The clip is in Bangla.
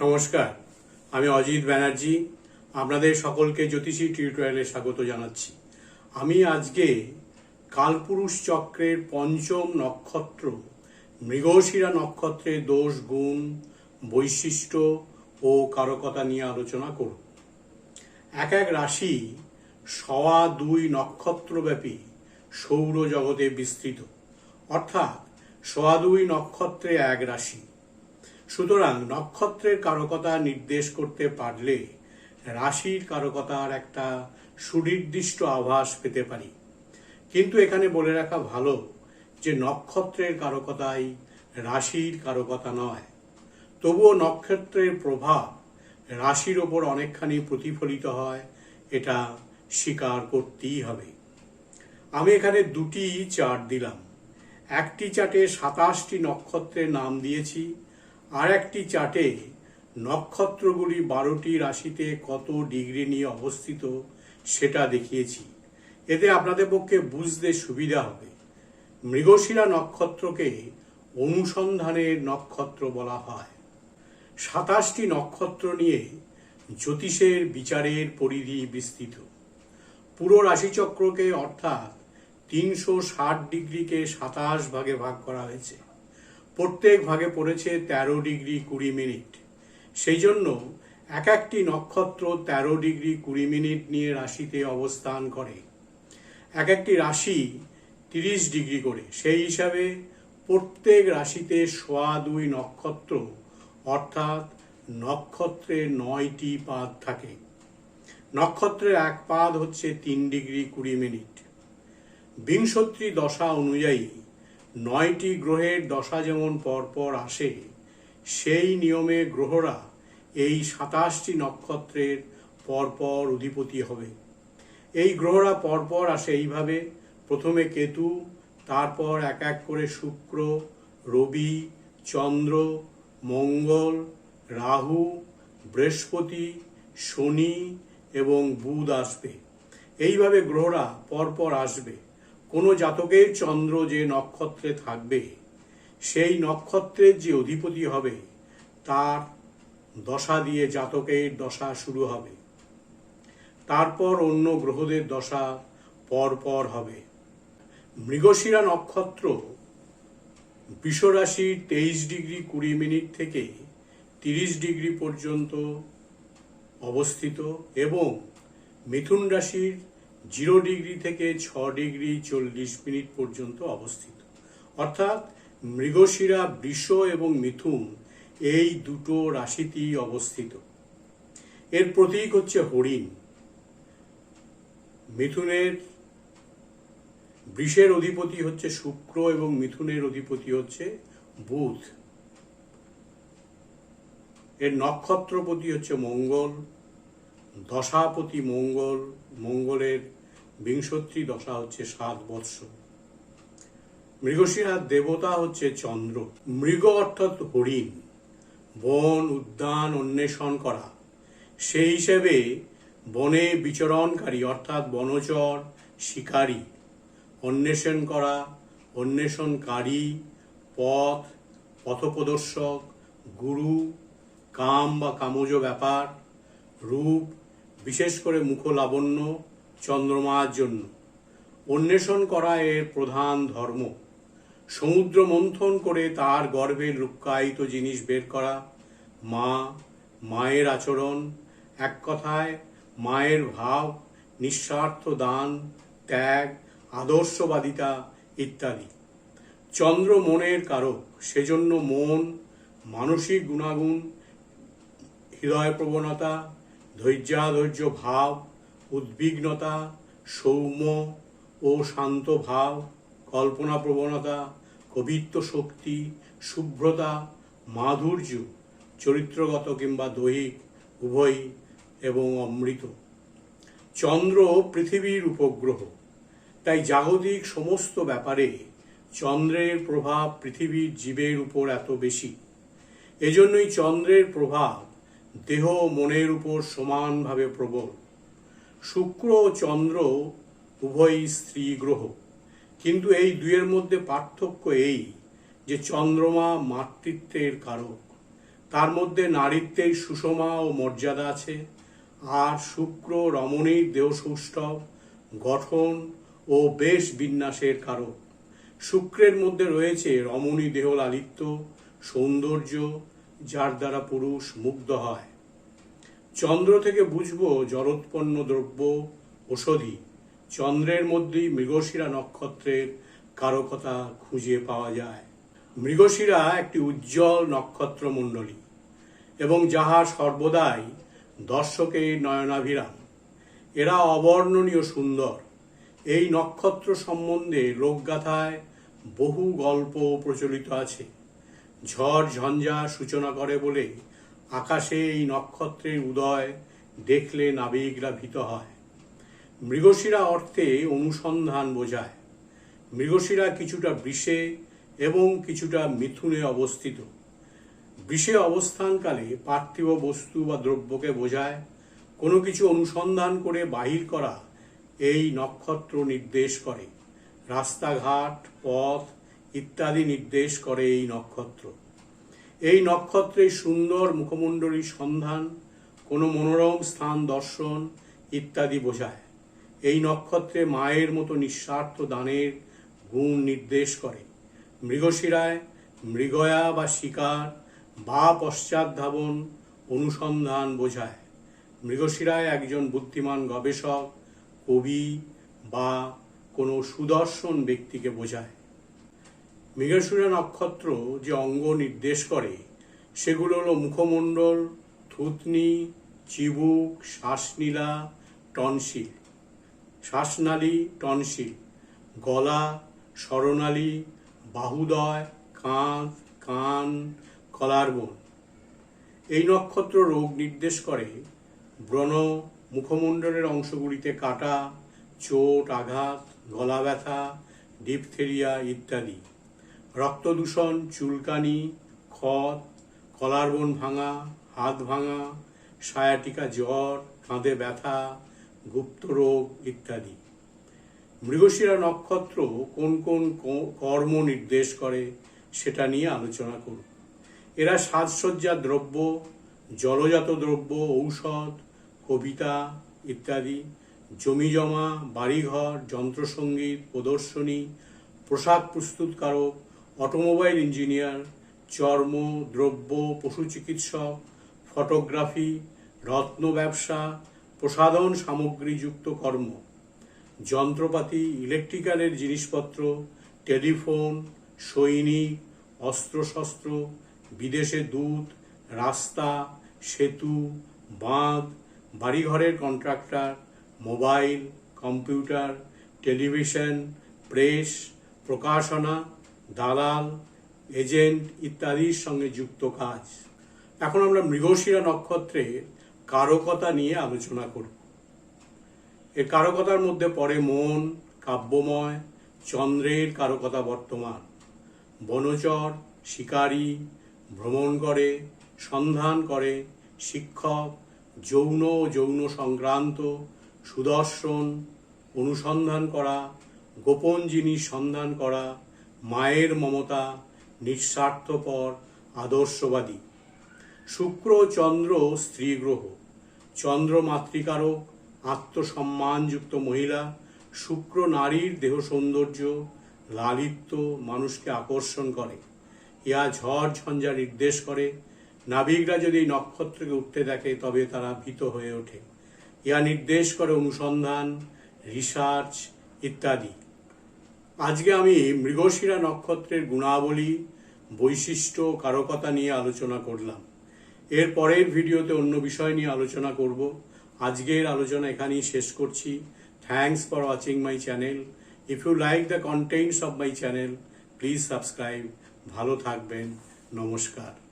নমস্কার, আমি অজিত ব্যানার্জি আপনাদের সকলকে জ্যোতিষী টিউটোরিয়ালে স্বাগত জানাচ্ছি। আমি আজকে কালপুরুষ চক্রের পঞ্চম নক্ষত্র মৃগশিরা নক্ষত্রের দোষ, গুণ, বৈশিষ্ট্য ও কারকতা নিয়ে আলোচনা করব। এক এক রাশি 2.25 নক্ষত্রব্যাপী সৌরজগতে বিস্তৃত, অর্থাৎ 2.25 নক্ষত্রে এক রাশি। সুতরাং নক্ষত্রের কারকতা নির্দেশ করতে পারলে রাশির কারকতার একটা সুনির্দিষ্ট আভাস পেতে পারি। কিন্তু এখানে বলে রাখা ভালো যে নক্ষত্রের কারকতাই রাশির কারকতা নয়। তবুও নক্ষত্রের প্রভাব রাশির ওপর অনেকখানি প্রতিফলিত হয়, এটা স্বীকার করতেই হবে। আমি এখানে দুটি চার্ট দিলাম। একটি চার্টে 27টি নক্ষত্রের নাম দিয়েছি, আর একটি চার্টে নক্ষত্রগুলি 12টি রাশিতে কত ডিগ্রি নিয়ে অবস্থিত সেটা দেখিয়েছি। এতে আপনাদের পক্ষে বুঝতে সুবিধা হবে। মৃগশিরা নক্ষত্রকে অনুসন্ধানের নক্ষত্র বলা হয়। 27টি নক্ষত্র নিয়ে জ্যোতিষের বিচারের পরিধি বিস্তৃত। পুরো রাশিচক্রকে অর্থাৎ 360 ডিগ্রিকে 27 ভাগে ভাগ করা হয়েছে। প্রত্যেক ভাগে পড়েছে 13 ডিগ্রি 20 মিনিট। সেই জন্য এক একটি নক্ষত্র 13 ডিগ্রি 20 মিনিট নিয়ে রাশিতে অবস্থান করে। এক একটি রাশি 30 ডিগ্রি করে। সেই হিসাবে প্রত্যেক রাশিতে 2.25 নক্ষত্র, অর্থাৎ নক্ষত্রের 9টি পাদ থাকে। নক্ষত্রের এক পাদ হচ্ছে 3 ডিগ্রি 20 মিনিট। বিংশতি দশা অনুযায়ী 9টি গ্রহের দশা যেমন পরপর আসে, সেই নিয়মে গ্রহরা এই 27টি নক্ষত্রের পরপর অধিপতি হবে। এই গ্রহরা পরপর আসে এইভাবে: প্রথমে কেতু, তারপর এক এক করে শুক্র, রবি, চন্দ্র, মঙ্গল, রাহু, বৃহস্পতি, শনি এবং বুধ আসবে। এইভাবে গ্রহরা পরপর আসবে। কোনো জাতকের চন্দ্র যে নক্ষত্রে থাকবে, সেই নক্ষত্রের যে অধিপতি হবে তার দশা দিয়ে জাতকের দশা শুরু হবে। তারপর অন্য গ্রহদের দশা পরপর হবে। মৃগশিরা নক্ষত্র বৃষ রাশির 23 ডিগ্রি 20 মিনিট থেকে 30 ডিগ্রি পর্যন্ত অবস্থিত এবং মিথুন রাশির 0 ডিগ্রি থেকে 6 ডিগ্রি 40 মিনিট পর্যন্ত অবস্থিত। অর্থাৎ মৃগশিরা, বৃষ এবং মিথুন এই দুটো রাশিতেই অবস্থিত। এর প্রতীক হচ্ছে হরিণ। বৃষের অধিপতি হচ্ছে শুক্র এবং মিথুনের অধিপতি হচ্ছে বুধ। এর নক্ষত্রপতি হচ্ছে মঙ্গল, দশাপতি মঙ্গল। মঙ্গলের বিংশতি দশা হচ্ছে 7 বৎসর। মৃগশিরার দেবতা হচ্ছে চন্দ্র। মৃগ অর্থাৎ হরিণ, বন উদ্যান অন্বেষণ করা। সেই হিসেবে বনে বিচরণকারী অর্থাৎ বনচর, শিকারী, অন্বেষণ করা, অন্বেষণকারী, পথপ্রদর্শক, গুরু, কাম বা কামজ ব্যাপার, রূপ, বিশেষ করে মুখলাবণ্য চন্দ্রমার জন্য। অন্বেষণ করা এর প্রধান ধর্ম। সমুদ্র মন্থন করে তার গর্ভের লুক্কায়িত জিনিস বের করা। মায়ের আচরণ, এক কথায় মায়ের ভাব, নিঃস্বার্থ দান, ত্যাগ, আদর্শবাদিতা ইত্যাদি। চন্দ্র মনের কারক, সেজন্য মন, মানসিক গুণাগুণ, হৃদয় প্রবণতা, ধৈর্যাধৈর্য ভাব, উদ্বিগ্নতা, সৌম্য ও শান্ত ভাব, কল্পনা প্রবণতা, কবিত্ব শক্তি, শুভ্রতা, মাধুর্য, চরিত্রগত কিংবা দৈহিক উভয় এবং অমৃত। চন্দ্র পৃথিবীর উপগ্রহ, তাই জাগতিক সমস্ত ব্যাপারে চন্দ্রের প্রভাব পৃথিবীর জীবের উপর এত বেশি। এজন্যই চন্দ্রের প্রভাব দেহ মনের উপর সমানভাবে প্রবল। শুক্র ও চন্দ্র উভয়ই স্ত্রী গ্রহ, কিন্তু এই দুয়ের মধ্যে পার্থক্য এই যে চন্দ্রমা মাতৃত্বের কারক, তার মধ্যে নারীত্বের সুষমা ও মর্যাদা আছে। আর শুক্র রমণীর দেহ সৌষ্ঠব, গঠন ও বেশ বিন্যাসের কারক। শুক্রের মধ্যে রয়েছে রমণী দেহ লালিত্য, সৌন্দর্য, যার দ্বারা পুরুষ মুগ্ধ হয়। চন্দ্র থেকে বুঝবো জলোৎপন্ন দ্রব্য, ঔষধি। চন্দ্রের মধ্যেই মৃগশিরা নক্ষত্রের কারকতা খুঁজে পাওয়া যায়। মৃগশিরা একটি উজ্জ্বল নক্ষত্রমণ্ডলী এবং যাহা সর্বদাই দর্শকের নয়নাভিরাম। এরা অবর্ণনীয় সুন্দর। এই নক্ষত্র সম্বন্ধে লোকগাথায় বহু গল্প প্রচলিত আছে। ঝড় ঝঞ্ঝা সূচনা করে বলে আকাশে এই নক্ষত্রের উদয় দেখলে নাবিকরা ভীত হয়। মৃগশিরা অর্থে অনুসন্ধান বোঝায়। মৃগশিরা কিছুটা বৃষে এবং কিছুটা মিথুনে অবস্থিত। বৃষে অবস্থানকালে পার্থিব বস্তু বা দ্রব্যকে বোঝায়। কোনো কিছু অনুসন্ধান করে বাহির করা এই নক্ষত্র নির্দেশ করে। রাস্তাঘাট, পথ ইত্যাদি নির্দেশ করে এই নক্ষত্র। এই নক্ষত্রের সুন্দর মুখমণ্ডলীর সন্ধান, কোনো মনোরম স্থান দর্শন ইত্যাদি বোঝায়। এই নক্ষত্রে মায়ের মতো নিঃস্বার্থ দানের গুণ নির্দেশ করে। মৃগশিরায় মৃগয়া বা শিকার বা পশ্চাৎধাবন অনুসন্ধান বোঝায়। মৃগশিরায় একজন বুদ্ধিমান গবেষক, কবি বা কোনো সুদর্শন ব্যক্তিকে বোঝায়। মৃগশিরা নক্ষত্র যে অঙ্গ নির্দেশ করে সেগুলো হলো মুখমণ্ডল, থুতনি, চিবুক, শ্বাসনীলা, টনসিল, শ্বাসনালী, টনসিল, গলা, স্বরনালী, বাহুদয়, কাঁধ, কান, কলারবোন। এই নক্ষত্র রোগ নির্দেশ করে। ব্রণ, মুখমণ্ডলের অংশগুলিতে কাটা, চোট, আঘাত, গলা ব্যথা, ডিপথেরিয়া ইত্যাদি। রক্তদূষণ, চুলকানি, ক্ষত, কলারবোন ভাঙা, হাত ভাঙা, সায়াটিকা জ্বর, কাঁধে ব্যথা, গুপ্ত রোগ ইত্যাদি। মৃগশিরা নক্ষত্র কোন কোন কর্ম নির্দেশ করে সেটা নিয়ে আলোচনা করব। এরা সাজসজ্জার দ্রব্য, জলজাত দ্রব্য, ঔষধ, কবিতা ইত্যাদি, জমিজমা, বাড়িঘর, যন্ত্রসঙ্গীত, প্রদর্শনী, পোশাক প্রস্তুতকারক, অটোমোবাইল ইঞ্জিনিয়ার, চর্ম, দ্রব্য, পশু চিকিৎসক, ফটোগ্রাফি, রত্ন ব্যবসা, প্রসাধন সামগ্রীযুক্ত কর্ম, যন্ত্রপাতি, ইলেকট্রিক্যালের জিনিসপত্র, টেলিফোন, সৈনিক, অস্ত্রশস্ত্র, বিদেশে দূত, রাস্তা, সেতু, বাঁধ, বাড়িঘরের contractor, mobile, computer, television, press, প্রকাশনা, দালাল, এজেন্ট ইত্যাদির সঙ্গে যুক্ত কাজ। এখন আমরা মৃগশিরা নক্ষত্রের কারকতা নিয়ে আলোচনা করব। এই কারকতার মধ্যে পড়ে মন, কাব্যময়, চন্দ্রের কারকতা বর্তমান, বনচর, শিকারী, ভ্রমণ করে, সন্ধান করে, শিক্ষক, যৌন ও যৌন সংক্রান্ত, সুদর্শন, অনুসন্ধান করা, গোপন জিনিস সন্ধান করা, মায়ের মমতা, নিঃস্বার্থপর, আদর্শবাদী। শুক্র চন্দ্র স্ত্রী গ্রহ। চন্দ্র মাতৃকারক, আত্মসম্মানযুক্ত মহিলা। শুক্র নারীর দেহ সৌন্দর্য, লালিত্য, মানুষকে আকর্ষণ করে। ইহা ঝড় ঝঞ্ঝা নির্দেশ করে। নাবিকরা যদি এই নক্ষত্রকে উঠতে দেখে তবে তারা ভীত হয়ে ওঠে। ইহা নির্দেশ করে অনুসন্ধান, রিসার্চ ইত্যাদি। আজকে আমি মৃগশিরা নক্ষত্রের গুণাবলী, বৈশিষ্ট্য, কারকতা নিয়ে আলোচনা করলাম। এর পরের ভিডিওতে অন্য বিষয় নিয়ে আলোচনা করব। আজকের আলোচনা এখানেই শেষ করছি। Thanks for watching my channel. If you like the contents of my channel, please subscribe. ভালো থাকবেন। নমস্কার।